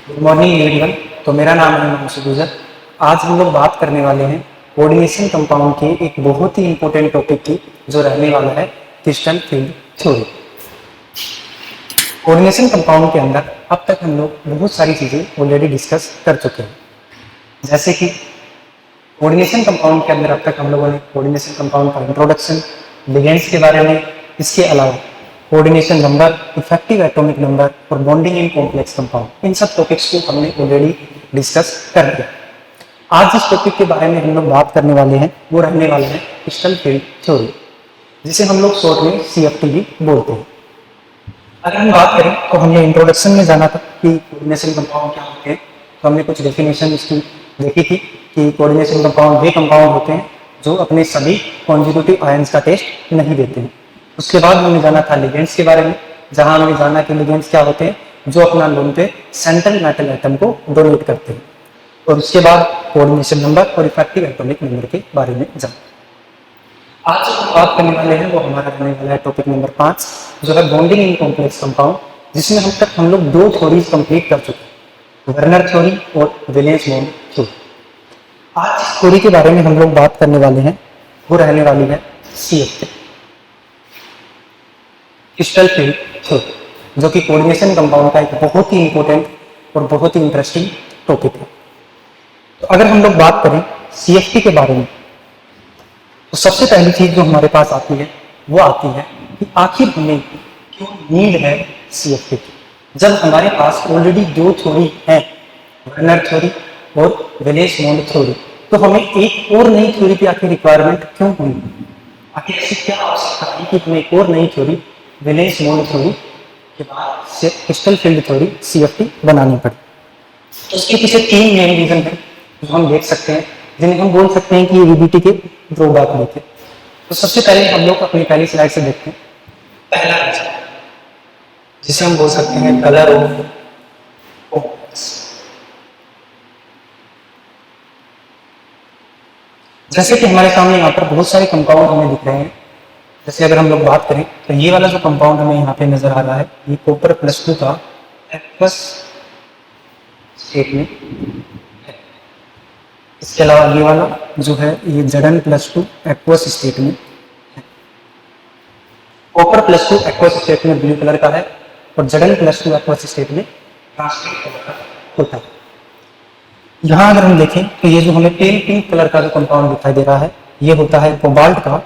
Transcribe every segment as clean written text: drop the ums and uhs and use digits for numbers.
Good morning everyone. तो मेरा नाम है मोहम्मद गुजर। आज हम लोग बात करने वाले हैं कोऑर्डिनेशन कंपाउंड के एक बहुत ही इंपॉर्टेंट टॉपिक की, जो रहने वाला है crystal field theory. Coordination compound के अंदर अब तक हम लोग बहुत सारी चीज़ें ऑलरेडी डिस्कस कर चुके हैं, जैसे कि कोऑर्डिनेशन कंपाउंड के अंदर अब तक हम लोगों ने कोऑर्डिनेशन कंपाउंड का इंट्रोडक्शन, लिगेंड्स के बारे में, इसके अलावा coordination number, effective atomic number और बॉन्डिंग इन कॉम्प्लेक्स कंपाउंड, इन सब टॉपिक्स को हमने ऑलरेडी डिस्कस कर लिया। आज जिस टॉपिक के बारे में हम लोग बात करने वाले हैं वो रहने वाला है क्रिस्टल फील्ड थ्योरी, जिसे हम लोग शॉर्ट में CFT भी बोलते हैं। अगर हम बात करें तो हमने इंट्रोडक्शन में जाना था कि कोऑर्डिनेशन कंपाउंड क्या होते हैं, तो हमने कुछ डेफिनेशन इसकी देखी थी कि कोऑर्डिनेशन कंपाउंड वे कंपाउंड होते हैं जो अपने सभी कॉन्जिक्यूटिव आयंस का टेस्ट नहीं देते हैं। उसके बाद हमने जाना था लिगेंड्स के बारे में, जहां हमने जाना कि लिगेंड्स क्या होते हैं, जो अपना लोन पे सेंट्रल मेटल एटम को डोनेट करते हैं। और उसके बाद कोऑर्डिनेशन नंबर और इफेक्टिव एटॉमिक नंबर के बारे में जाना। आज जो हम बात करने वाले हैं वो हमारा रहने वाला है टॉपिक नंबर 5, जो है बॉन्डिंग इन कॉम्प्लेक्स कंपाउंड, जिसमें हम लोग 2 थ्योरीज कंप्लीट कर चुके हैं, वर्नर थ्योरी और वैलेंस बॉन्ड थ्योरी। आज जिस थ्योरी के बारे में हम लोग बात करने वाले हैं वो रहने वाली है CFT, क्रिस्टल फील्ड थ्योरी, जो कि कोऑर्डिनेशन कंपाउंड का एक बहुत ही इंपॉर्टेंट और बहुत ही इंटरेस्टिंग टॉपिक है। तो अगर हम लोग बात करें CFT के बारे में, तो सबसे पहली चीज जो हमारे पास आती है वो आती है कि आखिर हमें क्यों नीड है CFT की, जब हमारे पास ऑलरेडी 2 थ्योरी है, वर्नर थ्योरी और वैलेंस बॉन्ड थ्योरी, तो हमें एक और नई थ्योरी की आखिर रिक्वायरमेंट क्यों हुई? आखिर ऐसी क्या आवश्यकता है कि हमें एक और नई थ्योरी, वैलेंस बॉन्ड थ्योरी के बाद से क्रिस्टल फील्ड थ्योरी CFT बनानी पड़ी? तो उसके पीछे 3 मेन रीजन है जो हम देख सकते हैं, जिन्हें हम बोल सकते हैं कि ये VBT के ड्रॉबैक में थे। तो सबसे पहले हम लोग अपनी पहली स्लाइड से देखते हैं पहला रीजन, जिसे हम बोल सकते हैं कलर ऑफ कॉम्प्लेक्स। जैसे कि हमारे सामने यहाँ पर बहुत सारे कंपाउंड हमें दिख रहे हैं। जैसे अगर हम लोग बात करें तो ये वाला जो कंपाउंड हमें यहाँ पे नजर आ रहा है, ये कॉपर +2 का एक्वस स्टेट में है। इसके अलावा ये वाला जो है ये Zn+2 एक्वस स्टेट में है। कॉपर +2 एक्वस स्टेट में ब्लू कलर का है और Zn+2 एक्वस स्टेट में ट्रांसपेरेंट कलर का होता है। यहाँ अगर हम देखें तो ये जो हमें पेल पिंक कलर का जो कंपाउंड दिखाई दे रहा है, ये होता है कोबाल्ट का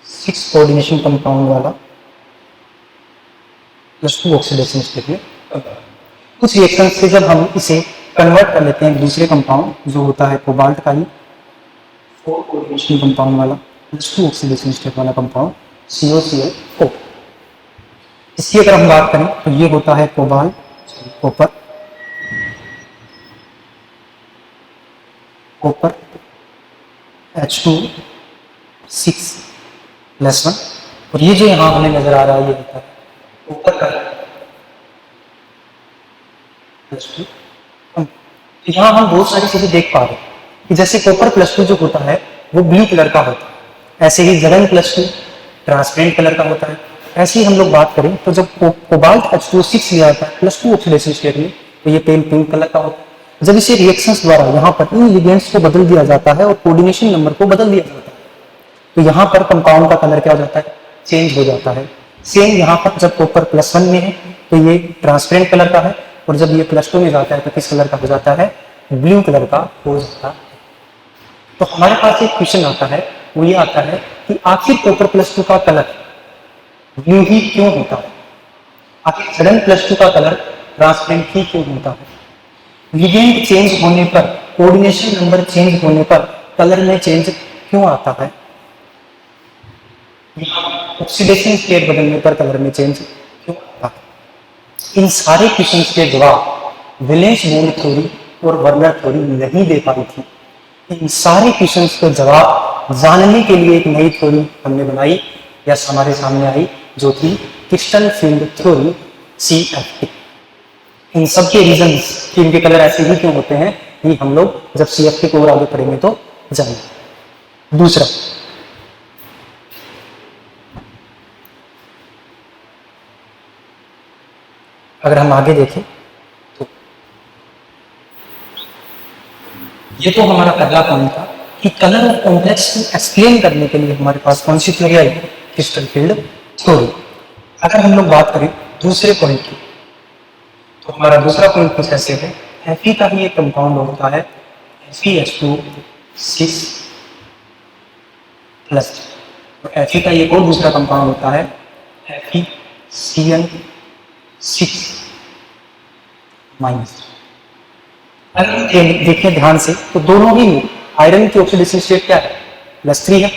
6 कोऑर्डिनेशन कंपाउंड वाला +2 ऑक्सीडेशन स्टेट में। कुछ रिएक्शन से जब हम इसे कन्वर्ट कर लेते हैं एक दूसरे कंपाउंड जो होता है कोबाल्ट का ही 4 कोऑर्डिनेशन कंपाउंड वाला +2 ऑक्सीडेशन स्टेट वाला कंपाउंड COCl4। इसकी अगर हम बात करें तो ये होता है कॉपर H2 6+1, और ये जो यहाँ हमें नजर आ रहा है ये होता है कॉपर का +2। तो यहाँ हम बहुत सारी चीजें देख पा रहे हैं कि जैसे कॉपर +2 जो होता है वो ब्लू कलर का होता है, ऐसे ही Zn+2 ट्रांसपेरेंट कलर का होता है। ऐसे ही हम लोग बात करें तो जब कोबाल्ट H2O6 लिया जाता है +2 ऑक्सीडेशन स्टेट में, तो ये पेल पिंक कलर का होता है। जब इसे रिएक्शंस द्वारा यहाँ पर इन लिगेंड्स को बदल दिया जाता है और कोऑर्डिनेशन नंबर को बदल दिया जाता है, तो यहाँ पर कंपाउंड का कलर क्या हो जाता है, चेंज हो जाता है। सेम यहाँ पर जब कॉपर +1 में है तो ये ट्रांसपेरेंट कलर का है, और जब ये +2 में जाता है तो किस कलर का हो जाता है, ब्लू कलर का हो जाता है। तो हमारे पास एक क्वेश्चन आता है, वो ये आता है कि आखिर कॉपर +2 का कलर ब्लू ही क्यों होता है, आखिर Zn+2 का कलर ट्रांसपेरेंट ही क्यों होता है? लिगेंड चेंज होने पर, कोऑर्डिनेशन नंबर चेंज होने पर कलर में चेंज क्यों आता है? ऑक्सीडेशन स्टेट बदलने पर कलर में चेंज क्यों आता है? इन सारे क्वेश्चंस के जवाब वैलेंस बॉन्ड थ्योरी और वर्नर थ्योरी नहीं दे पाई थी। इन सारे क्वेश्चंस के जवाब जानने के लिए एक नई थ्योरी हमने बनाई या हमारे सामने आई, जो थी क्रिस्टल फील्ड थ्योरी CFT। इन सब के रीजंस कि इनके कलर ऐसे ही क्यों होते हैं, ये हम लोग जब CFT को और आगे पढ़ेंगे तो जानेंगे। दूसरा, अगर हम आगे देखें ये तो हमारा पहला पॉइंट था कि कलर ऑफ कॉम्प्लेक्स को एक्सप्लेन करने के लिए हमारे पास कौन सी थ्योरी आई, क्रिस्टल फील्ड थ्योरी। अगर हम लोग बात करें दूसरे पॉइंट की, तो हमारा दूसरा पॉइंट कुछ ऐसे है, Fe का ही एक कंपाउंड होता है FeH2 6 प्लस, तो Fe का एक और दूसरा कंपाउंड होता है FeCN6 माइनस। अगर देखिए ध्यान से तो दोनों ही आयरन की ऑक्सीडेशन स्टेट क्या है, +3 है,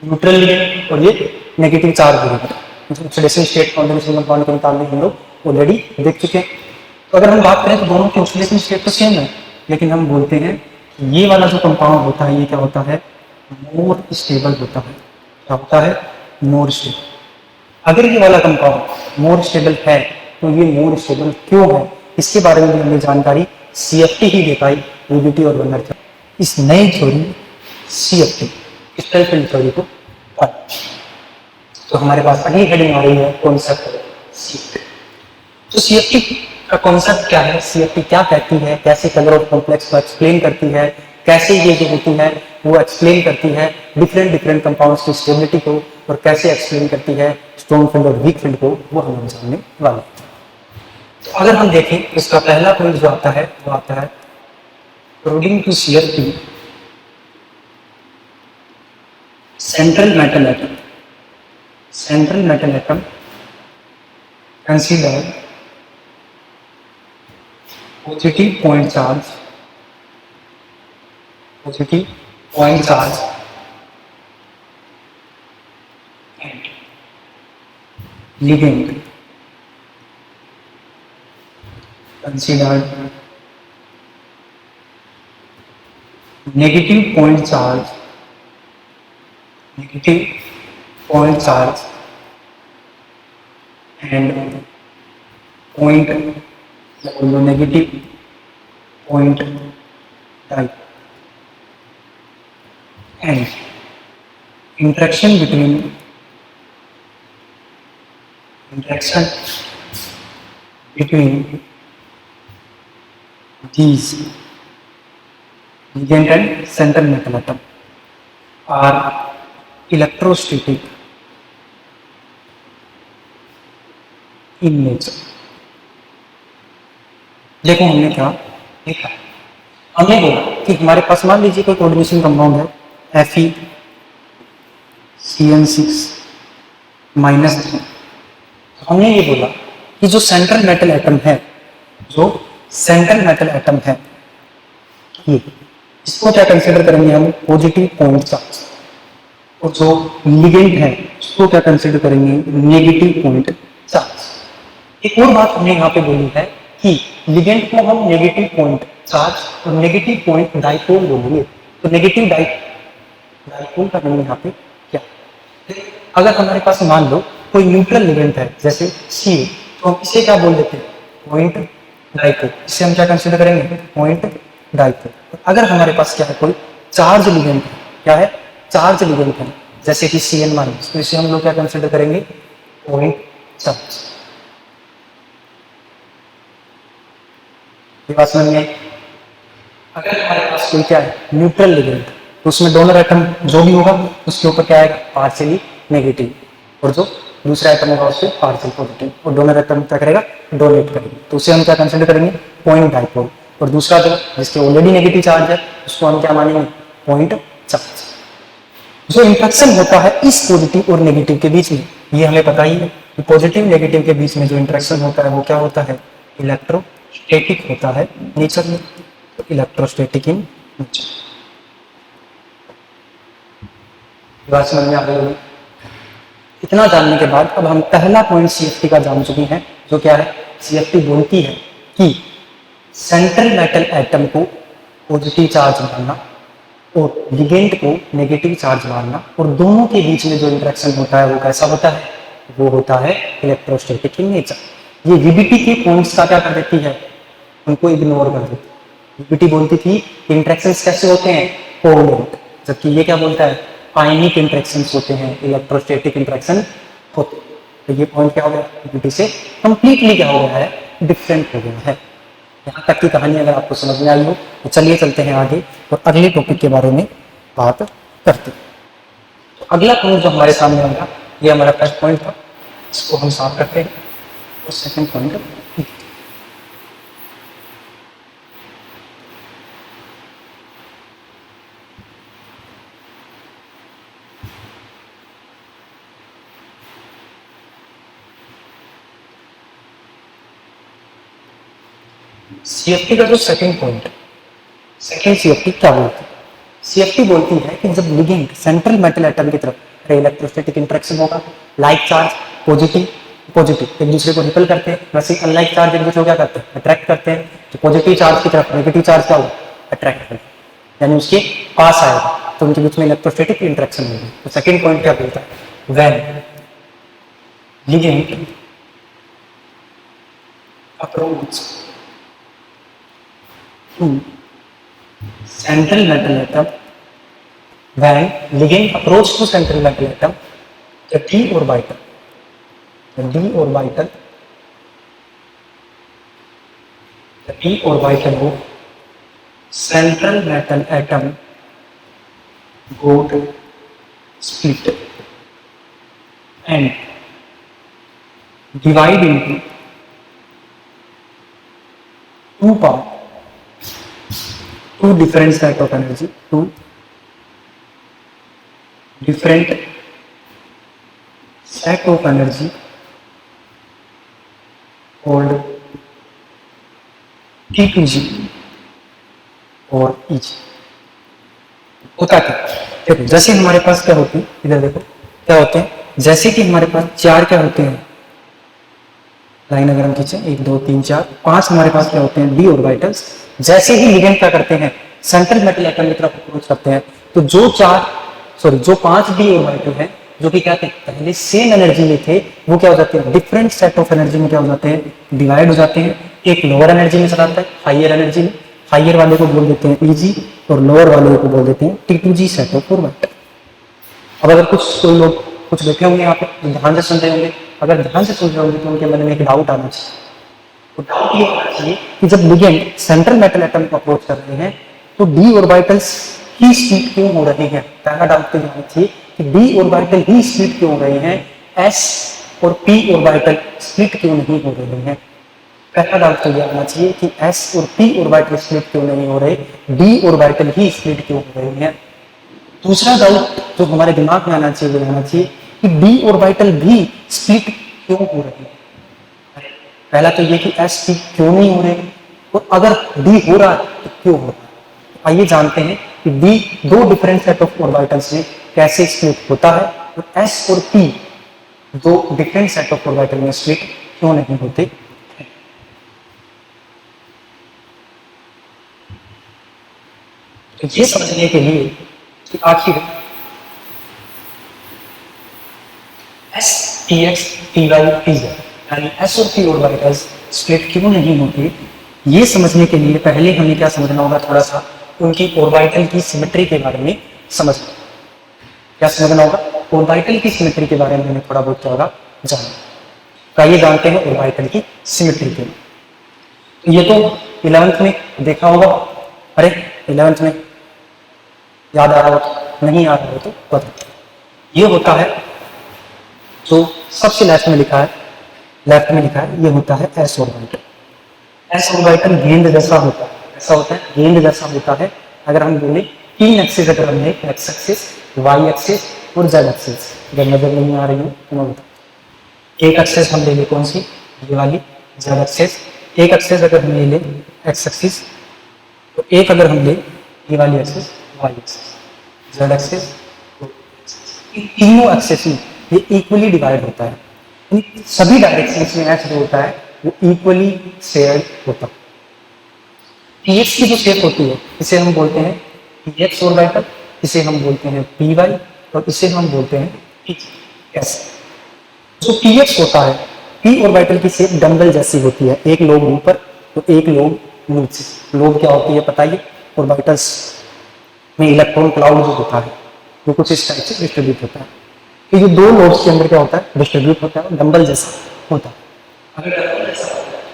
न्यूट्रल लिगेंड, और ये negative charge ligand. Oxidation state combination compound के मुताबिक हम लोग ऑलरेडी देख चुके हैं। तो अगर हम बात करें तो दोनों की ऑक्सीडेशन स्टेट तो सेम है, लेकिन हम बोलते हैं ये वाला जो कंपाउंड होता है ये क्या होता है, मोर स्टेबल होता है। क्या होता है, मोर स्टेबल। अगर ये वाला कंपाउंड मोर स्टेबल है तो ये मोर स्टेबल क्यों है, इसके बारे में भी हमें जानकारी CFT ही दे पाई, यूनिटी और वनर थ्योरी। इस नई theory CFT crystal field theory को पढ़। तो हमारे पास अगली हेडिंग आ रही है कॉन्सेप्ट CFT। तो CFT का कॉन्सेप्ट क्या है, CFT क्या कहती है, कैसे कलर ऑफ कॉम्प्लेक्स को एक्सप्लेन करती है, कैसे ये जो होती है वो एक्सप्लेन करती है डिफरेंट कंपाउंड्स की स्टेबिलिटी को, और कैसे एक्सप्लेन करती है स्ट्रॉन्ग फील्ड और वीक फील्ड को, वो हम जानने वाले हैं। तो अगर हम देखें इसका पहला पॉइंट जो आता है वो आता है according to CFT central metal atom consider positive point charge and ligand considered negative point charge and negative point type and interaction between these ligand and central metal atom are electrostatic in nature। देखो हमने क्या लिखा, हमने बोला कि हमारे पास मान लीजिए कोई कोऑर्डिनेशन कंपाउंड है FeCN6 माइनस। हमने ये बोला कि जो सेंट्रल मेटल एटम है ये, इसको क्या कंसीडर करेंगे हम, पॉजिटिव पॉइंट चार्ज, और जो लिगेंड है उसको क्या कंसीडर करेंगे, नेगेटिव पॉइंट चार्ज। एक और बात हमने यहाँ पे बोली है कि लिगेंड को हम नेगेटिव पॉइंट चार्ज और नेगेटिव पॉइंट डाइपोल बोलेंगे। तो नेगेटिव डाइपोल का मतलब यहाँ पे क्या, अगर हमारे पास मान लो कोई न्यूट्रल लिगेंड है जैसे सी, तो हम इसे क्या बोल देते हैं, पॉइंट डाइपोल। इसे हम क्या कंसीडर करेंगे, पॉइंट डाइपोल। अगर हमारे पास क्या है, कोई चार्ज लिगेंड है, क्या है, चार्ज लिगेंड है, जैसे कि Cn माइनस, तो इसे हम लोग क्या कंसीडर करेंगे, पॉइंट चार्ज। बात समझ में आई। अगर हमारे पास कोई क्या है, न्यूट्रल लिगेंड, तो उसमें डोनर एटम जो भी होगा उसके ऊपर क्या आएगा, पार्शियली नेगेटिव, और जो दूसरा एटम होगा उससे पार्शियल पॉजिटिव, और डोनर एटम क्या करेगा, डोनेट करेगा। तो उसे हम क्या कंसीडर करेंगे, पॉइंट डाइपोल। और दूसरा जो जिसके ऑलरेडी नेगेटिव चार्ज है उसको हम क्या मानेंगे, पॉइंट चार्ज। जो इंट्रैक्शन होता है इस पॉजिटिव और नेगेटिव के बीच में, ये हमें पता ही है कि पॉजिटिव नेगेटिव के बीच में जो इंट्रैक्शन होता है वो क्या होता है, इलेक्ट्रोस्टैटिक होता है नेचर में। तो इलेक्ट्रोस्टैटिक इन नेचर, बात समझ में आ गई होगी। इतना जानने के बाद अब हम पहला पॉइंट CFT का जान चुके हैं, जो क्या है, CFT बोलती है कि सेंट्रल मेटल एटम को पॉजिटिव चार्ज मानना और लिगेंड को नेगेटिव चार्ज मानना, और दोनों के बीच में जो इंटरेक्शन होता है वो कैसा होता है, वो होता है इलेक्ट्रोस्टैटिक इन नेचर। ये VBT के पॉइंट्स का क्या कर देती है, उनको इग्नोर कर देती है। VBT बोलती थी इंटरेक्शंस कैसे होते हैं, कोवलेंट, जबकि ये क्या बोलता है, आयनिक इंटरेक्शंस होते हैं, इलेक्ट्रोस्टैटिक इंटरेक्शन होते हैं। तो ये पॉइंट क्या हो गया, VBT से कंप्लीटली क्या हो गया है, डिफरेंट हो गया है। यहाँ तक की कहानी अगर आपको समझ में आई हो तो चलिए चलते हैं आगे और अगले टॉपिक के बारे में बात करते हैं। तो अगला पॉइंट जो हमारे सामने आएगा, ये हमारा फर्स्ट पॉइंट था, इसको हम साफ करते हैं। और सेकंड पॉइंट सीएफटी का जो सेकंड पॉइंट, सेकंड सीएफटी क्या बोलती है? सीएफटी बोलती है कि जब लिगेंड सेंट्रल मेटल एटम की तरफ इलेक्ट्रोस्टैटिक इंटरेक्शन होगा, लाइक चार्ज पॉजिटिव पॉजिटिव एक दूसरे को रिपेल करते हैं, वैसे अनलाइक चार्ज एक दूसरे को क्या करते हैं, अट्रैक्ट करते हैं। तो पॉजिटिव चार्ज की तरफ नेगेटिव चार्ज क्या होगा, अट्रैक्ट करेगा, यानी उसके पास आएगा, तो उनके बीच में इलेक्ट्रोस्टैटिक इंटरेक्शन होगी। तो सेकंड पॉइंट क्या बोलता है, when ligand approach to central metal atom, when ligand approach to central metal atom, the d orbital of central metal atom got split and divide into two parts, two different set of energy, two different set of energy called T2G और EG। होता क्या, देखो जैसे हमारे पास क्या होती है, इधर देखो क्या होते हैं, जैसे कि हमारे पास चार क्या होते हैं, लाइन अगर हम खींचे 1 2 3 4 5 हमारे पास क्या होते हैं, डी ऑर्बिटल्स। जैसे ही लिगेंड क्या करते हैं, सेंट्रल मेटल एटम की तरफ अप्रोच करते हैं, तो जो 5 डी ऑर्बिटल है जो कि क्या थे, पहले सेम एनर्जी में थे, वो क्या हो जाते हैं, डिफरेंट सेट ऑफ एनर्जी में क्या हो जाते हैं, डिवाइड हो जाते हैं। एक लोअर एनर्जी में चला जाता है, हाइयर एनर्जी में, हाइयर वाले को बोल देते हैं ईजी और लोअर वाले को बोल देते हैं T2G सेट ऑफ ऑर्बिटल। अब अगर कोई लोग कुछ बैठे होंगे यहाँ पे जो ध्यान से सुन रहे होंगे, अगर ध्यान से सुन रहे होंगे तो उनके मन में एक डाउट आना चाहिए। तो डाउट ये आना चाहिए कि जब लिगेंड सेंट्रल मेटल एटम को अप्रोच कर रहे हैं तो डी ऑर्बिटल्स ही स्प्लिट क्यों हो रही है। पहला डाउट तो आना चाहिए कि डी ऑर्बिटल ही स्प्लिट क्यों हो रहे हैं, एस और पी ऑर्बिटल स्प्लिट क्यों नहीं हो रहे हैं। पहला डाउट तो ये आना चाहिए कि एस और पी ऑर्बिटल स्प्लिट क्यों नहीं हो रहे, डी ऑर्बिटल ही स्प्लिट क्यों हो रहे हैं। दूसरा डाउट जो हमारे दिमाग में आना चाहिए वो आना चाहिए कि डी ऑर्बिटल भी स्प्लिट क्यों हो रहे हैं। पहला तो ये कि एस पी क्यों नहीं हो रहे, और अगर डी हो रहा है तो क्यों हो रहा है। आइए जानते हैं कि डी दो डिफरेंट सेट ऑफ ऑर्बिटल्स में कैसे स्प्लिट होता है, और एस और पी दो डिफरेंट सेट ऑफ ऑर्बिटल में स्प्लिट क्यों नहीं होते। तो ये समझने के लिए कि आखिर s t x t y t z यानी एस और पी ऑर्बिटल्स स्प्लिट क्यों नहीं होती, ये समझने के लिए पहले हमें क्या समझना होगा, थोड़ा सा उनकी ऑर्बिटल की सिमेट्री के बारे में समझना। क्या समझना होगा, ऑर्बिटल की सिमेट्री के बारे में हमें थोड़ा बहुत क्या होगा जानना। तो आइए जानते हैं ऑर्बिटल की सिमेट्री के लिए। तो ये तो 11th में देखा होगा, अरे 11th में याद आ रहा हो तो, नहीं आ रहा हो तो बता। ये होता है जो सबसे लेफ्ट में लिखा है, लेफ्ट में लिखा है, ये होता है एस ऑर्बिटल। एस ऑर्बिटल गेंद जैसा होता है, ऐसा होता है गेंद जैसा होता है। अगर हम बोले 3 एक्सिस, अगर हमने एक्स एक्सिस, वाई एक्सिस और जेड एक्सिस, अगर नजर नहीं आ रही हो तो मैं बताऊं। एक एक्सिस हम ले लें कौन सी, ये वाली जेड एक्सिस। एक एक्सिस अगर हम ले एक्स एक्सिस, तो एक अगर हम ले ये वाली axis y axis, z axis. तीनों एक्सिस में ये इक्वली डिवाइड होता है, यानी सभी डायरेक्शंस में एक्स जो होता है वो इक्वली शेयर्ड होता है। पीएक्स की जो शेप होती है इसे हम बोलते हैं पीएक्स ऑर्बिटल, इसे हम बोलते हैं पी वाई, और इसे हम बोलते हैं पीएस। जो पीएक्स होता है, पी ऑर्बिटल की शेप डंबल जैसी होती है, एक लोब ऊपर तो एक लोब नीचे। लोब क्या होती है बताइए, ऑर्बिटल्स में इलेक्ट्रॉन क्लाउड जो होता है वो कुछ इस टाइप से डिस्ट्रीब्यूट होता है। तो ये दो लोब्स के अंदर क्या होता है, डिस्ट्रीब्यूट होता है, डंबल जैसा होता है।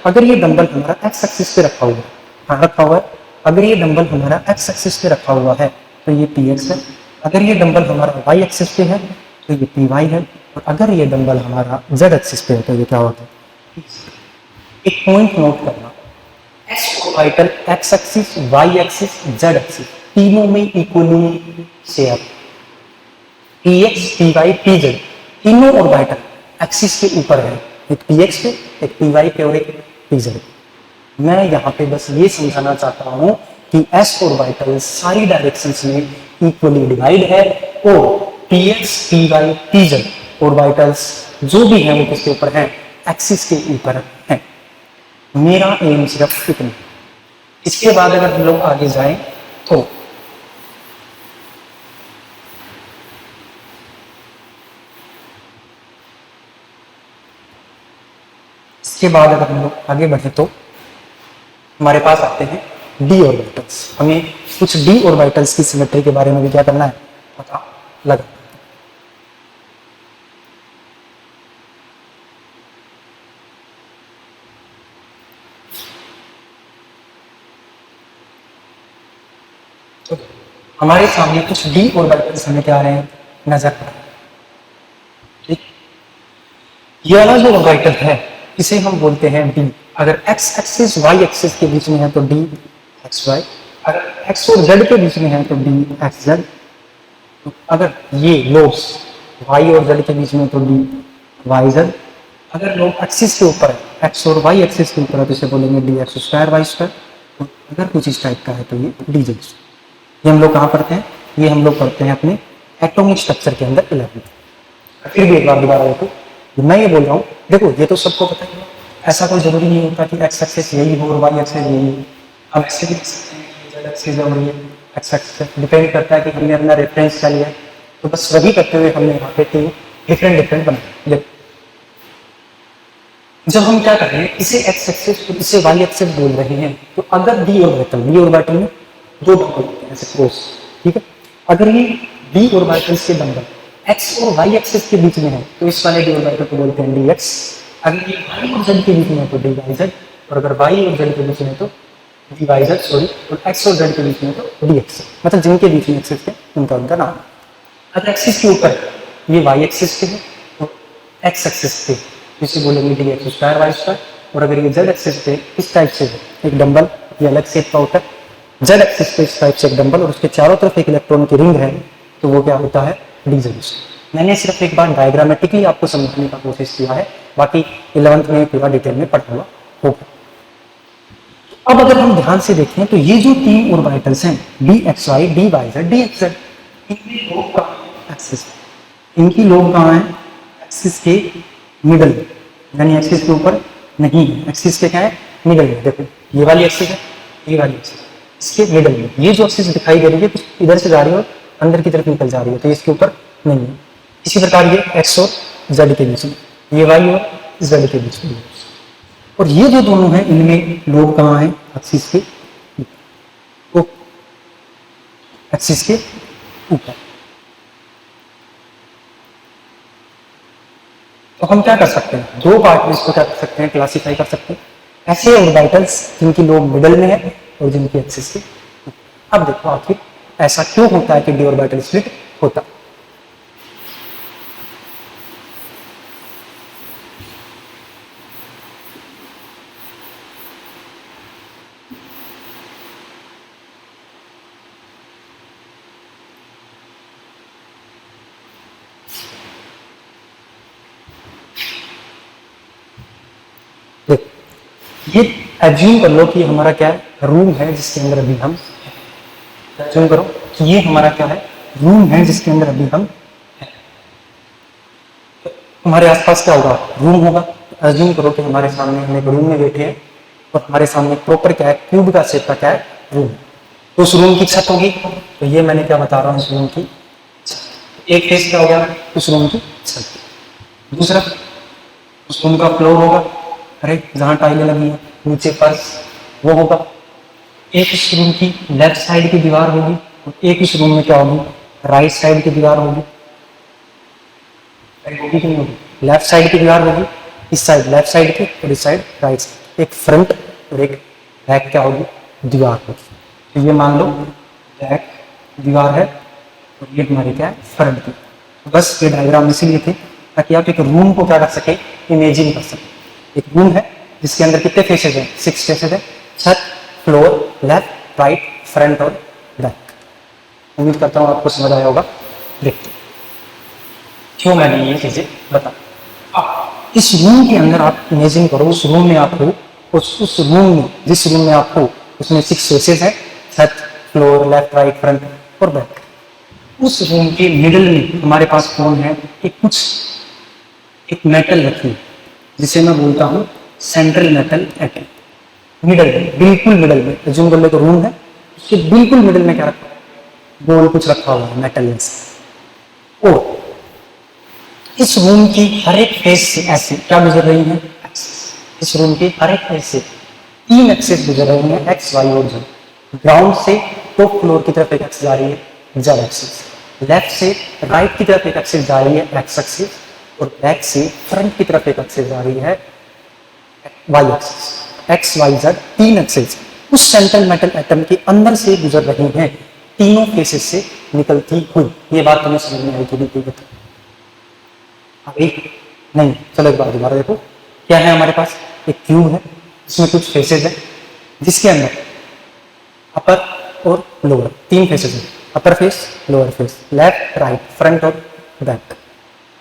अगर ये डंबल हमारा एक्स एक्सिस पे रखा हुआ है, हाँ रखा हुआ है, अगर ये डंबल हमारा एक्स एक्सिस पे रखा हुआ है तो ये पी एक्स है, अगर ये डंबल हमारा वाई एक्सिस पे है तो ये पी वाई है, और अगर ये डंबल हमारा जेड एक्सिस पे है तो ये क्या होता है। एक पॉइंट नोट करना, orbital x axis, y axis, z axis तीनों में equally share, p x, p y, p z तीनों ऑर्बिटल एक्सिस के ऊपर है, एक पी एक्स पे, एक पी वाई पे और एक पी जेड। मैं यहाँ पे बस ये समझाना चाहता हूँ कि एस ऑर्बिटल सारी डायरेक्शंस में इक्वली डिवाइड है और p x, p y, p z orbitals जो भी हैं वो किसके ऊपर हैं, एक्सिस के ऊपर हैं। मेरा एम सिर्फ इतना। इसके बाद अगर हम लोग आगे जाएं तो इसके बाद अगर हम लोग आगे बढ़े तो हमारे पास आते हैं डी ऑर्बिटल्स। हमें कुछ डी ऑर्बिटल्स की सिमेट्री के बारे में भी क्या करना है, पता लगा। तो हमारे सामने कुछ डी ऑर्बिटल्स हमें क्या आ रहे हैं, नजर आ रहे हैं। ठीक, ये वाला जो ऑर्बिटल है इसे हम बोलते हैं डी। अगर एक्स एक्सिस वाई एक्सिस के बीच में है तो डी एक्स वाई, अगर एक्स और जेड के बीच में है तो डी एक्स जेड, तो अगर ये लोब्स वाई और जेड के बीच में तो डी वाई जेड, अगर लोग एक्सिस के ऊपर है, एक्स और वाई एक्सिस के ऊपर है तो इसे बोलेंगे d x square y square, तो अगर कुछ इस टाइप का है तो ये डी जेड। ये हम लोग कहाँ पढ़ते हैं, ये हम लोग पढ़ते हैं अपने एटॉमिक स्ट्रक्चर के अंदर 11। फिर भी एक बार दोबारा देखो, मैं ये बोल रहा हूँ, देखो ये तो सबको पता ही है, ऐसा कोई जरूरी नहीं होता कि एक्स एक्सिस यही हो और वाई एक्सिस यही हो। हम ऐसे भी लिख सकते हैं कि जेड एक्सिस और ये एक्स एक्सिस, डिपेंड करता है कि हमने अपना रेफरेंस क्या लिया। तो बस वही करते हुए हमने यहाँ पे तीन डिफरेंट बनाए। देखो जब हम क्या कर रहे हैं, इसे एक्स एक्सिस और इसे वाई एक्सिस बोल रहे हैं, तो अगर डी ऑर्बिटल में दो डंबल होते हैं ऐसे क्रोस, ठीक है, अगर ये डी ऑर्बिटल्स के डंबल एक्स और वाई एक्सिस के बीच में है तो इस वाले डी ऑर्बिटल को बोलते हैं डी एक्स, अगर ये वाई और जेड के बीच में है तो डी वाई जेड, और अगर वाई और जेड के बीच में है तो डी वाई जेड, सॉरी, और एक्स और जेड के बीच में है तो डी एक्स, मतलब जिनके बीच में एक्सिस है उनका नाम। अगर एक्सिस के ऊपर ये वाई एक्सिस पे है तो एक्स एक्सिस पे इसे बोलेंगे d x square y square, और अगर ये जेड एक्सिस पे इस टाइप से है, एक डंबल ये अलग शेप का होता है, जेड एक्सिस पे इस टाइप से एक डंबल और उसके चारों तरफ एक इलेक्ट्रॉन की रिंग है, तो वो क्या होता है, डी जेड। मैंने सिर्फ एक बार डायग्रामेटिकली आपको समझाने का कोशिश किया है, बाकी 11th में पूरा डिटेल में पढ़ा हुआ होगा। अब अगर हम ध्यान से देखें तो ये जो तीन ऑर्बिटल्स हैं d x y, d y z, d x z, इनकी लोब कहाँ है, एक्सिस, इनकी लोब कहाँ है, एक्सिस के मिडल में, यानी एक्सिस के ऊपर नहीं है, एक्सिस के क्या है, मिडल में। देखो ये वाली एक्सिस है, ये वाली एक्सिस, इसके मिडल में ये जो एक्सिस दिखाई दे रही है कुछ इधर से जा रही है और अंदर की तरफ निकल जा रही है, तो इसके ऊपर नहीं है। इसी प्रकार ये एक्स और जेड के बीच में, ये वाई और जेड के बीच में, और ये जो दोनों हैं इनमें लोब कहाँ है, एक्सिस के, तो एक्सिस के ऊपर। तो हम क्या कर सकते हैं, दो पार्ट में इसको क्या कर सकते हैं, क्लासिफाई कर सकते हैं, ऐसे ऑर्बिटल्स जिनकी लोब मिडल में है और जिनकी एक्सिस के ऊपर। अब देखो आखिर ऐसा क्यों होता है कि डी ऑर्बिटल स्प्लिट होता है। ये एज्यूम कर लो कि हमारा क्या है, रूम है जिसके अंदर अभी हम, एज्यूम करो कि ये हमारा क्या है, रूम है जिसके अंदर अभी हम हैं। हमारे आसपास क्या होगा, रूम होगा। एज्यूम करो कि हमारे सामने हम एक रूम में बैठे हैं और हमारे सामने प्रॉपर क्या है, क्यूब का शेप का क्या है, रूम। तो उस रूम की छत होगी, तो ये मैंने क्या बता रहा हूँ, इस रूम की छत। एक फेस क्या हो गया, उस रूम की छत। दूसरा उस रूम का फ्लोर होगा, अरे जहाँ टाइलें लगी हैं, नीचे फर्श, वो होगा। एक इस रूम की लेफ्ट साइड की दीवार होगी और एक इस रूम में क्या होगी, राइट साइड की दीवार होगी। होगी कि नहीं होगी, लेफ्ट साइड की दीवार होगी, इस साइड लेफ्ट साइड की और इस साइड राइट साइड। एक फ्रंट और एक बैक क्या होगी, दीवार होगी। तो ये मान लो बैक दीवार है और ये हमारी क्या है, फ्रंट की। बस ये डायग्राम इसीलिए थे ताकि आप एक रूम को क्या कर सके, इमेजिन कर सके। एक रूम है जिसके अंदर कितने फेसेज हैं, 6 फेसेज है, छत, फ्लोर, लेफ्ट, राइट, फ्रंट और बैक। उम्मीद करता हूँ आपको समझ आया होगा। देखते क्यों मैंने ये चीजें बता। इस रूम के अंदर आप इमेजिन करो, उस रूम में आप हो, उस रूम में, जिस रूम में आप हो उसमें 6 फेसेज है, छत, फ्लोर, लेफ्ट, राइट, फ्रंट और बैक। उस रूम के मिडल में हमारे पास कौन है, एक मेटल रखी है जिसे मैं बोलता हूं सेंट्रल मेटल एटम। मिडल में, बिल्कुल मिडल में, एज्यूम कर लो तो रूम है, उसके बिल्कुल मिडल में क्या रखा है, गोल कुछ रखा हुआ है मेटल जैसा। और इस रूम की हर एक फेस से ऐसे क्या गुजर रही है, इस रूम की हर एक फेस से 3 एक्सेस गुजर रही है, एक्स, वाई और जेड। ग्राउंड से टॉप फ्लोर की तरफ एक एक्सेस जा रही है, जेड एक्सेस। लेफ्ट से राइट की तरफ एक एक्सेस जा रही है, एक्स एक्सेस। और बैक से फ्रंट की तरफ एक एक्सेस जा रही है, y axis. X, y, z 3 axes उस सेंट्रल मेटल एटम के अंदर से गुजर रही हैं, तीनों फेसेस से निकलती हुई। ये बात तुम्हें समझ में आई कि नहीं, बताओ अभी नहीं। चलो एक बार दोबारा देखो, क्या है हमारे पास, एक क्यूब है इसमें कुछ फेसेस है जिसके अंदर अपर और लोअर 3 फेसेस है, अपर face, lower face, left, right, front और बैक।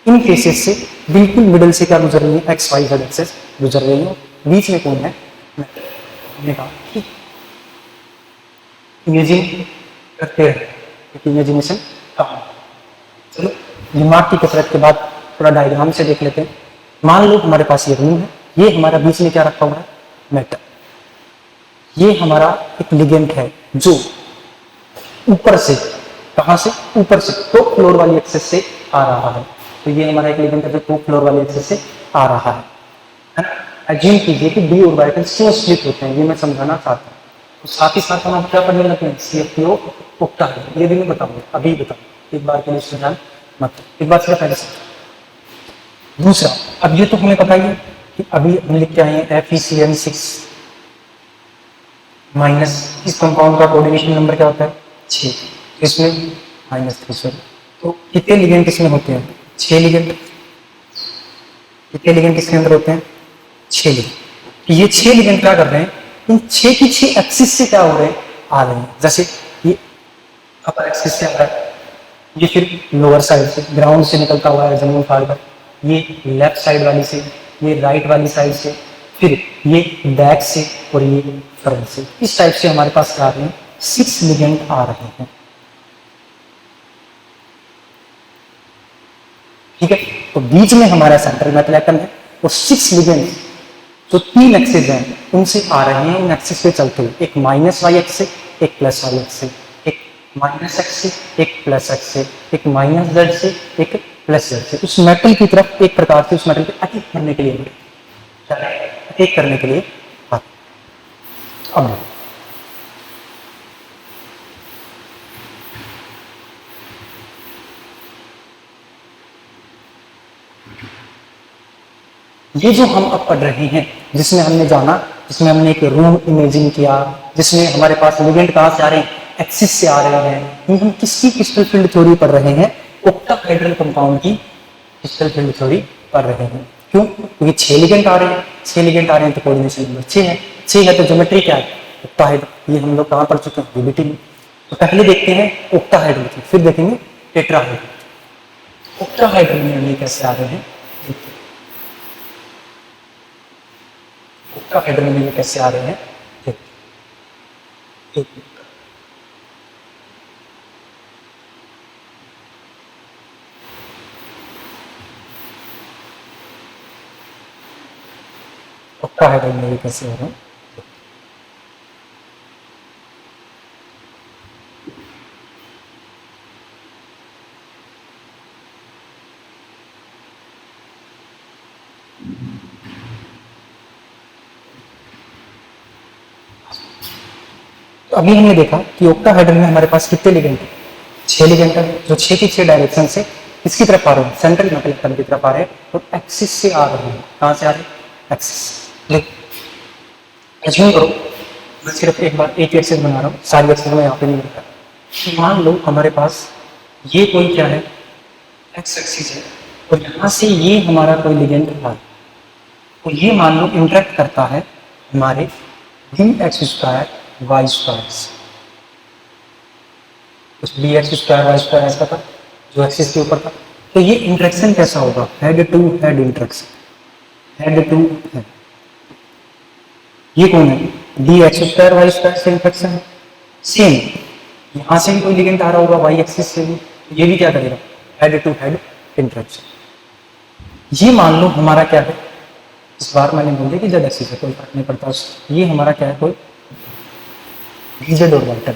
इन फेसेस से बिल्कुल मिडल से क्या गुजर रही है, एक्स, वाई, जेड एक्सेस गुजर रही है। बीच में कौन है, हमने कहा कि इमेजिन करते रहे, इमेजिनेशन कहाँ। चलो दिमाग की कसरत के बाद थोड़ा डायग्राम से देख लेते हैं। मान लो हमारे पास ये रूम है, ये हमारा बीच में क्या रखा हुआ है, मेटल। ये हमारा एक लिगेंड है जो ऊपर से, कहां से, ऊपर से टॉप फ्लोर वाली एक्सेस से आ रहा है। तो ये हमारा एक लिगेंड है जो टॉप फ्लोर वाली एक्सेस से आ रहा है ना। एज्यूम कीजिए कि डी ऑर्बिटल्स क्यों स्प्लिट होते हैं, ये मैं समझाना चाहता हूँ। तो साथ ही साथ हम क्या पढ़ने लगे हैं, CFPO ऑक्टाहेड्रल। ये भी मैं बताऊंगा, अभी बताऊंगा, एक बार के लिए सुझाव मत, एक बार थोड़ा पहले से। दूसरा, अब ये तो हमें पता ही है कि अभी हम लिख के आए हैं FeCN6 माइनस, इस कंपाउंड का कोऑर्डिनेशन नंबर क्या होता है, 6, इसमें -3, सॉरी। तो कितने लिगेंड इसमें होते हैं, 6 लिगेंड। कितने लिगेंड किसके अंदर होते हैं, 6 लिगेंड। ये 6 लिगेंड क्या कर रहे हैं, इन 6 की 6 एक्सिस से क्या हो रहे हैं, आ रहे हैं। जैसे ये अपर एक्सिस से आ रहा है, ये फिर लोअर साइड से ग्राउंड से निकलता हुआ है जमीन फाड़ कर, ये लेफ्ट साइड वाली से, ये राइट वाली साइड से, फिर ये बैक से और ये फ्रंट से। इस टाइप से हमारे पास क्या आ रहे हैं, 6 लिगेंड आ रहे हैं। ठीक है, तो बीच में हमारा सेंट्रल मेटल एटम है और 6 लिगेंड जो 3 एक्सेस हैं उनसे आ रहे हैं, इन एक्सेस पे चलते हुए, एक -y एक्सेस, एक +y एक्सेस, एक -x से, एक +x से, एक -z से, एक +z से। उस मेटल की तरफ एक प्रकार से उस मेटल पे अटैक करने के लिए, अटैक करने के लिए अब ये जो हम अब पढ़ रहे हैं, जिसमें हमने जाना, जिसमें हमने एक रूम इमेजिन किया, जिसमें हमारे पास लिगेंड कहां से आ रहे हैं, एक्सिस से आ रहे हैं, ये हम किसकी क्रिस्टल फील्ड थ्योरी पढ़ रहे हैं, ऑक्टाहेड्रल कंपाउंड की क्रिस्टल फील्ड थ्योरी पढ़ रहे हैं। क्यों, क्योंकि 6 लिगेंड आ रहे हैं, 6 लिगेंड आ रहे हैं तो कोऑर्डिनेशन नंबर 6 है, 6 है तो ज्योमेट्री क्या है, ऑक्टाहेड्रल। ये हम लोग कहां पढ़ चुके हैं, यूनिटी में। तो पहले देखते हैं ऑक्टाहेड्रल की, फिर देखेंगे टेट्राहेड्रल। ऑक्टाहेड्रल में ये कैसे आ रहे हैं, ऑक्टाहेड्रल में ये कैसे आ रहे हैं, ऑक्टाहेड्रल में ये कैसे आ रहे हैं। तो अभी हमने देखा कि ऑक्टाहेड्रल में हमारे पास कितने लिगेंड है, 6 लिगेंड है, जो 6 की 6 डायरेक्शन से किसकी तरफ आ रहे हैं, सेंट्रल मेटल एटम की तरफ आ रहे हैं और एक्सिस से आ रहे हैं। कहां से आ रहे हैं, एक्सिस। एज्यूम करो मैं सिर्फ एक बार एक एक्सिस बना रहा हूँ, सारी एक्सिस में यहाँ पे नहीं लिखा। मान लो हमारे पास ये कोई क्या है, एक्स एक्सिस है, और यहाँ से ये हमारा कोई लिगेंड है, तो ये मान लो इंटरेक्ट करता है हमारे d x square y square से। उस d x square y square ऐसा था जो एक्सिस के ऊपर था। तो ये इंटरेक्शन कैसा होगा, head to head interaction, head to head. ये कौन है, d x square y square से इंटरेक्शन है। सेम यहाँ से भी कोई लिगेंड आ रहा होगा वाई एक्सिस से भी, ये भी क्या करेगा, हेड टू हेड इंटरेक्शन। ये मान लो हमारा क्या है, इस बार मैंने बोल कि जेड एक्सिस है, कोई फर्क नहीं पड़ता उससे। ये हमारा क्या है, कोई डीजेड ऑर्बिटल।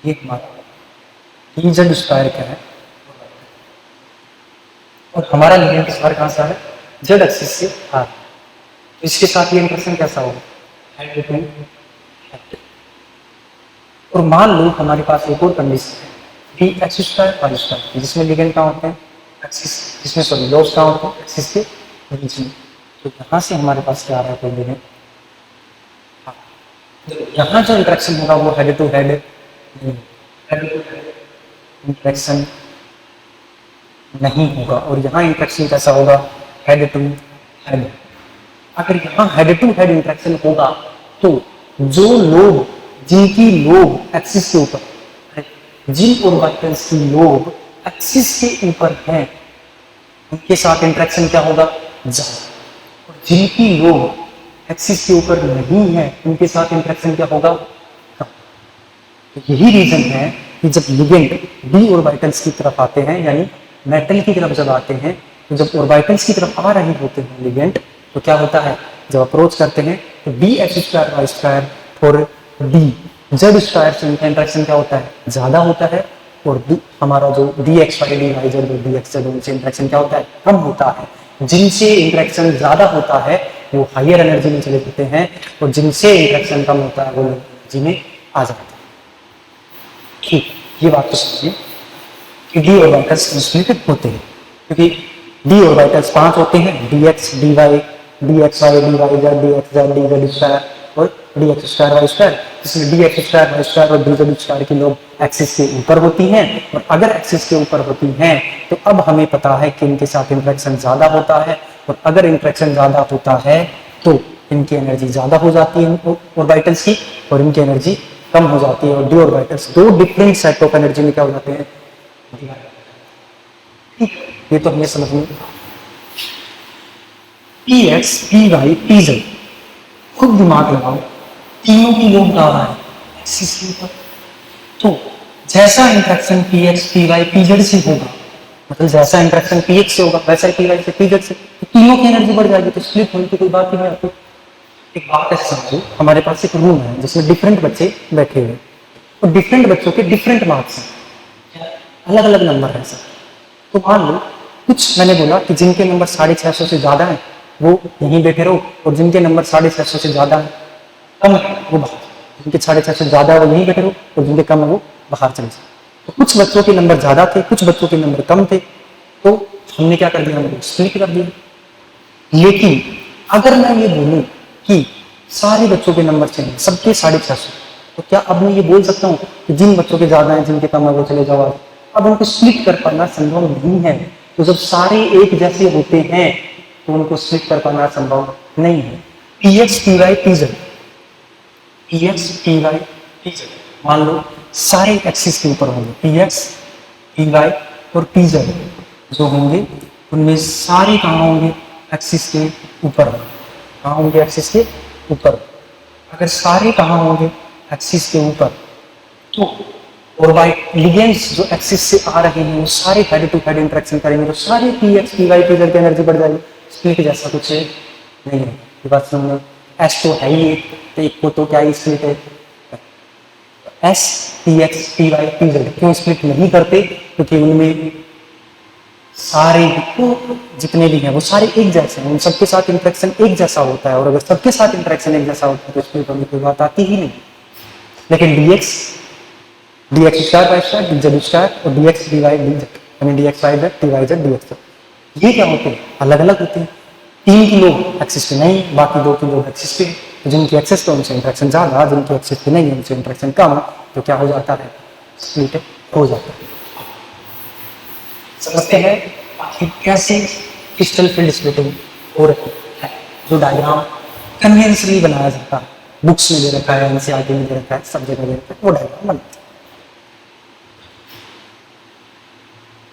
ये हमारा डीजेड स्क्वायर क्या है, और हमारा लिगेंड इस बार कहां से आ रहा है, जेड एक्सिस से आ रहा है। तो इसके साथ ये इंटरेक्शन कैसा होगा, हेड टू हेड। और मान लो हमारे पास एक और कंडीशन है, d x square y square, जिसमें लिगेंड कहाँ होते हैं, एक्सिस, जिसमें सॉरी लॉस कहाँ होते हैं, एक्सिस के बीच में। तो यहाँ से हमारे पास क्या आ रहा है, कोई लिगेंड, यहाँ जो इंटरेक्शन होगा वो head to head, head to head interaction नहीं होगा। और यहाँ इंटरेक्शन कैसा होगा, हेड टू हेड। अगर यहाँ हेड टू हेड इंटरेक्शन होगा तो जो लोग, जिनकी लोब एक्सिस के ऊपर, जिन ऑर्बिटल्स की लोब एक्सिस के ऊपर है, उनके साथ इंटरेक्शन क्या होगा, ज्यादा। और जिनकी लोब एक्सिस के ऊपर नहीं है, उनके साथ इंटरेक्शन क्या होगा, कम। तो यही रीजन है कि जब लिगेंड डी ऑर्बिटल्स की तरफ आते हैं, यानी मेटल की तरफ जब आते हैं, तो जब ऑर्बिटल्स की तरफ आ रहे होते हैं लिगेंड, तो क्या होता है, जब अप्रोच करते हैं तो d x square y square और डी जेड स्क्वायर से इनका इंटरेक्शन क्या होता है, ज्यादा होता है। और हमारा जो d x y d y z d x z, उनसे इंटरेक्शन क्या होता है, कम होता है। जिनसे इंटरेक्शन ज्यादा होता है वो हायर एनर्जी में चले जाते हैं, और जिनसे इंटरेक्शन कम होता है वो एनर्जी में आ जाते हैं। ठीक, ये बात तो समझिए कि डी ऑर्बिटल्स स्प्लिट होते हैं, क्योंकि डी ऑर्बिटल्स 5 होते हैं, d x d y d x y d y z d x z d z square और d x square y square. जिसमें d x square y square और d z square की लोग axis के ऊपर होती हैं, और अगर एक्सिस के ऊपर होती हैं तो अब हमें पता है कि इनके साथ इंटरेक्शन ज्यादा होता है, और अगर इंटरेक्शन ज्यादा होता है तो इनकी एनर्जी ज्यादा हो जाती है ऑर्बिटल्स की, और इनकी एनर्जी कम हो जाती है। और डी ऑर्बिटल्स दो डिफरेंट सेट ऑफ एनर्जी में क्या हो जाते हैं, ठीक, ये तो हमें समझ में। P x p y p z, खुद दिमाग लगाओ, तीनों की लोग आ रहा है एक्सिस के ऊपर। तो जैसा interaction p x p y p z से होगा, मतलब जैसा इंटरेक्शन पी एक्स से होगा वैसा ही पी वाई से पी जेड से, तो तीनों की एनर्जी बढ़ जाएगी, तो स्प्लिट होने की कोई बात ही नहीं आती। एक बात ऐसे समझो, हमारे पास एक रूम है जिसमें डिफरेंट बच्चे बैठे हुए, और डिफरेंट बच्चों के डिफरेंट मार्क्स हैं, अलग अलग नंबर है सब। तो मान लो कुछ मैंने बोला कि जिनके नंबर 650 से ज्यादा है वो यहीं बैठे रहो, और जिनके नंबर 650 से ज्यादा है, कम है, वो बाहर, जिनके 650 से ज्यादा है वो यहीं बैठे रहो, और जिनके कम है वो बाहर चले जाए। तो कुछ बच्चों के नंबर ज्यादा थे, कुछ बच्चों के नंबर कम थे, तो हमने क्या कर दिया, हमने स्प्लिट कर दिया। लेकिन अगर मैं ये बोलूं कि सारे बच्चों के नंबर सेम, सबके 650, तो क्या अब मैं ये बोल सकता हूँ कि जिन बच्चों के ज्यादा हैं, जिनके कम है वो चले जाओ? अब उनको स्प्लिट कर पाना संभव नहीं है। तो जब सारे एक जैसे होते हैं तो उनको स्प्लिट कर पाना संभव नहीं है। P x p y p z, p x p y p z, मान लो सारे एक्सिस के ऊपर होंगे, पी एक्स पी वाई और पी जेड जो होंगे उनमें सारे कहाँ होंगे, एक्सिस के ऊपर। कहाँ होंगे, एक्सिस के ऊपर। अगर सारे कहाँ होंगे, एक्सिस के ऊपर, तो ऑर्बिट लिगेंड्स जो एक्सिस से आ रहे हैं वो सारे हेड टू हेड इंटरेक्शन करेंगे, तो सारे p x p y p z की एनर्जी बढ़ जाएगी। स्प्लिट जैसा कुछ नहीं है, ये बात समझ। एस तो है ही एक, तो एक को तो क्या ही स्प्लिट है, s p x p y p z क्यों स्प्लिट नहीं करते, क्योंकि उनमें सारे जितने भी हैं वो सारे एक जैसे हैं, उन सबके साथ इंटरेक्शन एक जैसा होता है, और अगर सबके साथ इंटरेक्शन एक जैसा होता है तो स्प्लिट होने की बात आती ही नहीं। लेकिन dx square y square d z square और dx d y d z, यानी dx y z d y z dx, ये क्या होते हैं? अलग अलग होते हैं। 3 की लोग एक्सिस पे नहीं, बाकी 2 की लोग एक्सिस पे। तो जिनकी एक्सिस पे उनसे इंट्रैक्शन ज्यादा, जिनकी एक्सिस पे नहीं है उनसे इंट्रैक्शन कम, तो क्या हो जाता है? स्प्लिट हो जाता है। समझते हैं आखिर कैसे क्रिस्टल फील्ड स्प्लिटिंग हो रही है, जो डायग्राम कन्वेंशनली बनाया जाता है, बुक्स में दे रखा है, एनसीईआरटी में दे रखा है, सब जगह दे रखा है, वो डायग्राम बनता है।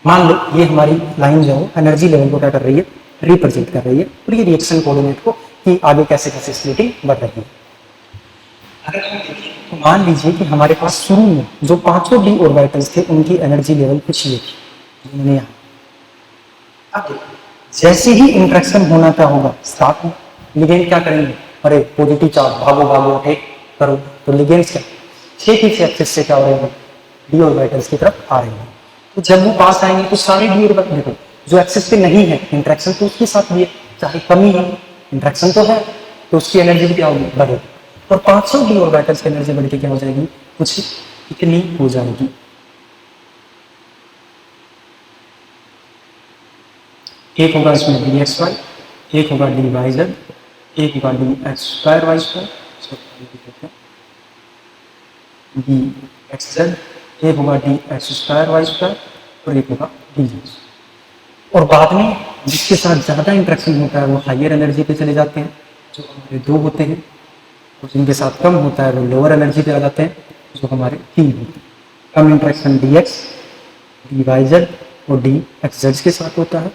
मान लो ये हमारी लाइन जो है एनर्जी लेवल को क्या कर रही है? रिप्रेजेंट कर रही है, और ये रिएक्शन कोऑर्डिनेट को कि आगे कैसे कैसे स्प्लिटिंग बढ़ रही है। अगर हम देखें तो मान लीजिए कि हमारे पास शुरू में जो 5 डी ऑर्बिटल्स थे उनकी एनर्जी लेवल कुछ ये थी, मैंने यहाँ। अब देखो, जैसे ही इंट्रैक्शन होना क्या होगा? स्टार्ट हो, लिगेंड क्या करेंगे? अरे पॉजिटिव चार्ज, भागो भागो अटैक करो। तो लिगेंड्स क्या ठीक ही से एक्सिस से क्या हो रहे हैं? डी ऑर्बिटल्स की तरफ आ रहे हैं। तो जब वो पास आएंगे तो सारे डी ऑर्बिटल, देखो जो एक्सिस पे नहीं है इंट्रैक्शन तो उसके साथ भी है, चाहे कमी हो, इंट्रैक्शन तो है, तो उसकी एनर्जी भी क्या होगी? बढ़ेगी। और 500 डी ऑर्बिटल्स की एनर्जी बढ़ के क्या हो जाएगी? कुछ इतनी हो जाएगी। एक होगा इसमें डी एक्स वाई, एक होगा डी वाई जेड, एक होगा d x square y square, d x z, एक होगा d x square y square, और एक होगा डी एक्स। और बाद में जिसके साथ ज्यादा इंट्रैक्शन होता है वो हाइयर एनर्जी पे चले जाते हैं, जो हमारे 2 होते हैं, और जिनके साथ कम होता है वो लोअर एनर्जी पे आ जाते हैं, जो हमारे 3 होते हैं। कम interaction d x, d y z और डी एक्स जेड के साथ होता है,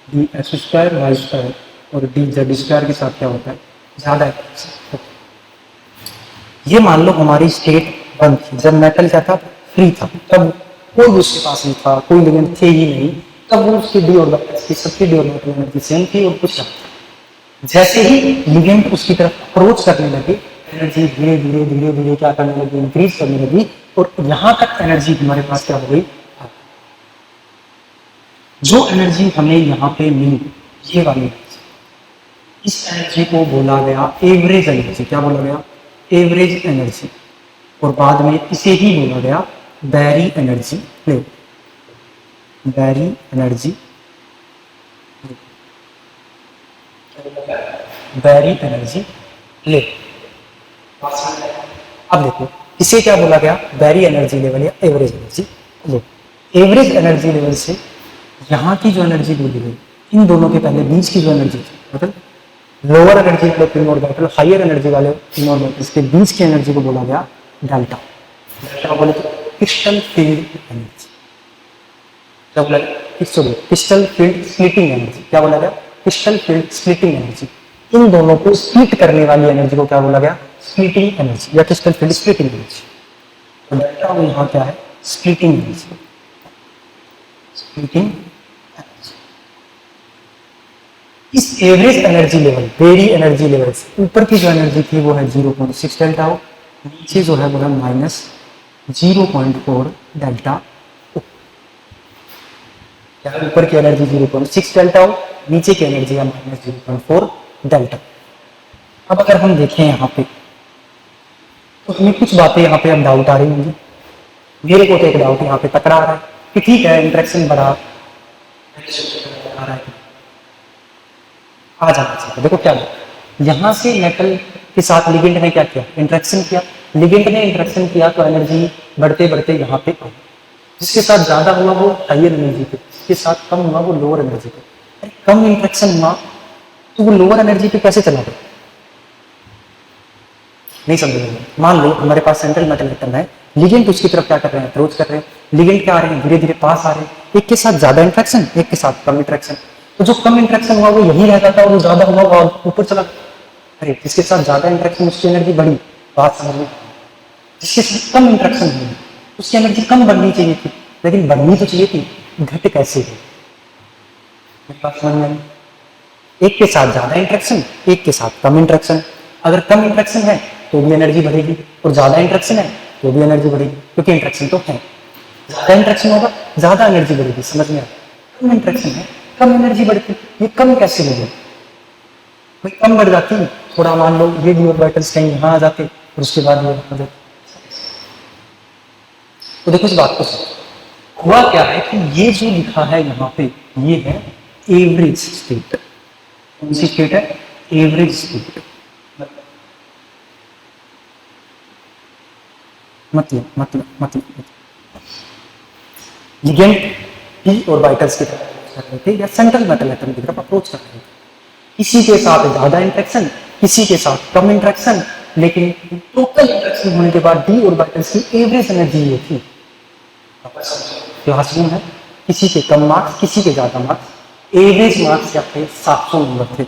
d x square y square और डी जेड स्क्वायर के साथ क्या होता है? ज्यादा इंट्रैक्शन। ये मान लो हमारी स्टेट बंद थी, जब मेटल क्या था? फ्री था, तब कोई उसके पास नहीं था, कोई लिगेंड थे ही नहीं, तब वो उसकी डी ऑर्बिटल की सबकी डी ऑर्बिटल एनर्जी सेम थी और कुछ नहीं। जैसे ही लिगेंड उसकी तरफ अप्रोच करने लगे, एनर्जी धीरे धीरे धीरे धीरे क्या करने लगी? इंक्रीज करने लगी, और यहाँ तक एनर्जी हमारे पास क्या हो गई? जो एनर्जी हमें यहाँ पे मिली, ये वाली एनर्जी, इस एनर्जी को बोला गया एवरेज एनर्जी। क्या बोला गया? Average energy. और बाद में इसे ही बोला गया बैरी एनर्जी लेवल। बैरी एनर्जी, बैरी एनर्जी लेवल। अब देखो इसे क्या बोला गया? बैरी एनर्जी लेवल या average energy level. Average energy level से यहाँ की जो एनर्जी बोली गई, इन दोनों के पहले बीच की जो एनर्जी थी, मतलब लोअर एनर्जी वाले तीन ऑर्बिटल, हाइयर एनर्जी वाले तीन ऑर्बिटल, इसके बीच की एनर्जी को बोला गया डेल्टा। डेल्टा बोले तो क्रिस्टल फील्ड एनर्जी। क्या बोला गया? Crystal field splitting energy. क्या बोला गया? Crystal field splitting energy. इन दोनों को स्प्लिट करने वाली एनर्जी को क्या बोला गया? स्प्लिटिंग एनर्जी या क्रिस्टल फील्ड स्प्लिटिंग एनर्जी। तो डेल्टा यहाँ क्या है? Splitting energy. Splitting energy. इस average energy level, very energy level से ऊपर की जो एनर्जी थी वो है 0.6 डेल्टा ओ, नीचे जो है वो है -0.4 डेल्टा ओ। क्या ऊपर की एनर्जी 0.6 डेल्टा ओ, नीचे की एनर्जी है -0.4 डेल्टा। अब अगर हम देखें यहाँ पे तो हमें कुछ बातें यहाँ पे अब डाउट आ रही होंगी। मेरे को तो एक डाउट यहाँ पे टकरा रहा है कि ठीक है इंटरेक्शन बढ़ा आ रहा है, आ जाना चाहिए। देखो क्या यहाँ से मेटल के साथ लिगेंड ने क्या किया? इंटरेक्शन किया। लिगेंड ने इंटरेक्शन किया तो एनर्जी बढ़ते बढ़ते यहाँ पे आई। जिसके साथ ज्यादा हुआ वो हाइयर एनर्जी पे, जिसके साथ कम हुआ वो लोअर एनर्जी पे। कम इंटरेक्शन हुआ तो वो लोअर एनर्जी पे कैसे चला गया? नहीं समझेंगे। मान लो हमारे पास सेंट्रल मेटल एटम है, लिगेंड उसकी तरफ क्या कर रहे हैं? अप्रोच कर रहे हैं। लिगेंड क्या आ रहे हैं? धीरे धीरे पास आ रहे हैं। एक के साथ ज्यादा इंट्रैक्शन, एक के साथ कम इंट्रैक्शन। तो जो कम इंट्रैक्शन हुआ वो यही रह जाता है, वो ज्यादा हुआ वो ऊपर चला। अरे जिसके साथ ज्यादा इंट्रैक्शन उसकी एनर्जी बढ़ी, बात समझ में। जिसके साथ कम इंट्रैक्शन हुई उसकी एनर्जी कम बढ़नी चाहिए थी, लेकिन बढ़नी तो चाहिए थी, घट कैसे गई? बात समझ में। एक के साथ ज्यादा इंट्रैक्शन, एक के साथ कम इंट्रैक्शन। अगर कम इंट्रैक्शन है तो भी एनर्जी बढ़ेगी, और ज्यादा इंट्रैक्शन है तो भी एनर्जी बढ़ेगी, क्योंकि इंट्रैक्शन तो है। ज्यादा इंट्रैक्शन होगा ज्यादा एनर्जी बढ़ेगी, समझ में आया? कम इंट्रैक्शन है कम एनर्जी बढ़ती, ये कम कैसे हो गई? भाई कम बढ़ जाती, थोड़ा मान लो ये डी ऑर्बिटल्स कहीं यहाँ आ जाते और उसके बाद ये आ जाते। तो देखो इस बात को हुआ क्या है कि ये जो लिखा है यहाँ पे, ये है एवरेज स्टेट। कौन सी स्टेट है? Average state. मतलब लिगेंड p ऑर्बिटल्स की तरफ कर रहे थे या सेंट्रल मेटल एटम की तरफ अप्रोच कर रहे थे। किसी के साथ ज्यादा इंटरेक्शन, किसी के साथ कम इंटरेक्शन, लेकिन टोटल इंटरेक्शन होने के बाद d ऑर्बिटल्स की एवरेज एनर्जी ये थी। क्लासरूम है, किसी के कम मार्क्स, किसी के ज्यादा मार्क्स, एवरेज मार्क्स क्या थे? 700 नंबर थे।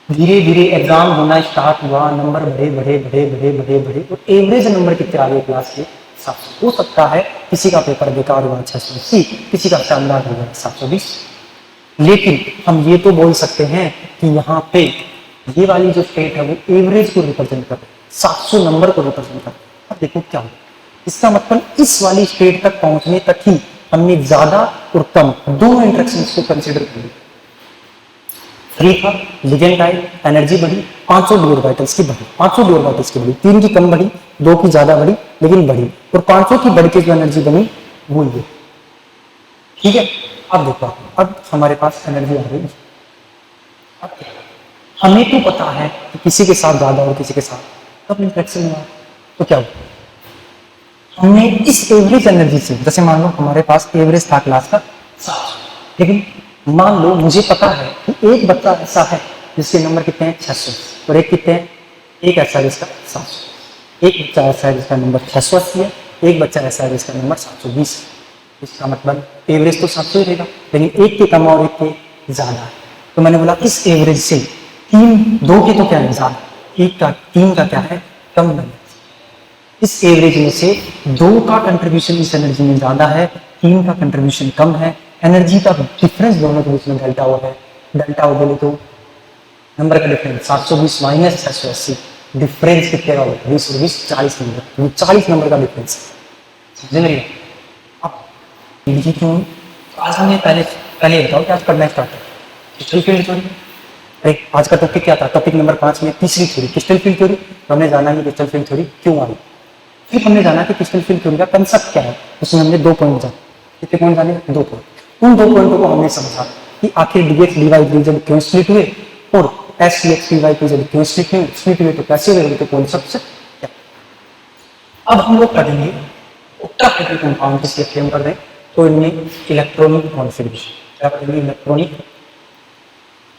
धीरे धीरे एग्जाम होना स्टार्ट हुआ, नंबर बढ़े बढ़े बढ़े बढ़े बढ़े बढ़े और एवरेज नंबर कितने आ गए क्लास के? 700। हो सकता है किसी का पेपर बेकार हुआ 680, किसी का शानदार हुआ 720, लेकिन हम ये तो बोल सकते हैं कि यहाँ पे ये वाली जो स्टेट है वो एवरेज को रिप्रेजेंट कर रही है, 700 नंबर को रिप्रेजेंट कर रही है। अब देखो क्या हो, इसका मतलब इस वाली स्टेट तक पहुंचने तक ही हमने ज्यादा और कम दोनों इंटरेक्शन को कंसिडर किया। फ्री था, लिगेंड आए, एनर्जी बढ़ी, 500 डी ऑर्बिटल्स की बढ़ी, 500 डी ऑर्बिटल्स की बढ़ी, 3 की कम बढ़ी, 2 की ज्यादा बढ़ी, लेकिन बढ़ी, और 500 की बढ़ के जो एनर्जी बनी वो ये। ठीक है, अब देखो, अब हमारे पास एनर्जी आ गई। अब हमें तो पता है कि किसी के साथ ज्यादा और किसी के साथ कब इंटरेक्शन हुआ, तो क्या हुआ? हमने इस एवरेज एनर्जी से, जैसे मान लो हमारे पास एवरेज था क्लास का 700, लेकिन मान लो मुझे पता है कि एक बच्चा ऐसा है जिसके नंबर कितने हैं? 600, और एक कितने हैं? एक ऐसा है जिसका 700। एक बच्चा ऐसा है जिसका नंबर 680 है, एक बच्चा ऐसा है जिसका नंबर 720 है। इसका मतलब एवरेज तो 700 ही रहेगा, लेकिन एक के कम और एक के ज्यादा है। तो मैंने बोला इस एवरेज से दो के तो क्या है? ज्यादा, एक का 3 का क्या है? कम बने। इस एवरेज में से 2 का कंट्रीब्यूशन इस एनर्जी में ज्यादा है, 3 का कंट्रीब्यूशन कम है। एनर्जी का डिफरेंस दोनों के बीच में डेल्टा ओ है। डेल्टा ओ बोले तो नंबर का डिफरेंस 720 माइनस 680, डिफरेंस कितने का होगा? 20 और 20 40 नंबर, 40 नंबर का डिफरेंस। समझ रही हो? अब ये क्यों? आज हमें पहले बताओ कि आज पढ़ना स्टार्ट है क्रिस्टल फील्ड थ्योरी। अरे आज का टॉपिक क्या था? टॉपिक नंबर 5 में तीसरी थ्योरी क्रिस्टल फील्ड थ्योरी। तो हमने जाना कि क्रिस्टल फील्ड थ्योरी क्यों आई, फिर हमने जाना कि क्रिस्टल फील्ड थ्योरी का कंसेप्ट क्या है। उसमें हमने 2 पॉइंट जाने। कितने पॉइंट जाने? 2 पॉइंट। उन 2 पॉइंटों को हमने समझा कि आखिर dx dy जब क्यों स्प्लिट हुए और s dx dy जब क्यों स्प्लिट हुए तो कैसे हुए, उनके कॉन्सेप्ट क्या। अब हम लोग पढ़ेंगे ऑक्टाहेड्रल कंपाउंड किसके फ्रेम कर रहे हैं, तो इनमें इलेक्ट्रॉनिक कॉन्फिगरेशन क्या पढ़ेंगे? Electronic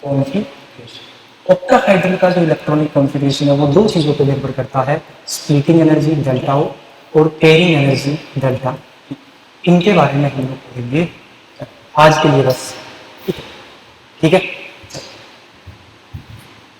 configuration. ऑक्टाहेड्रल का जो इलेक्ट्रॉनिक कॉन्फिगरेशन है वो 2 चीजों पर निर्भर करता है, स्प्लिटिंग एनर्जी डेल्टा ओ और कैरिंग एनर्जी डेल्टा। इनके बारे में हम लोग पढ़ेंगे आज के लिए बस। ठीक है।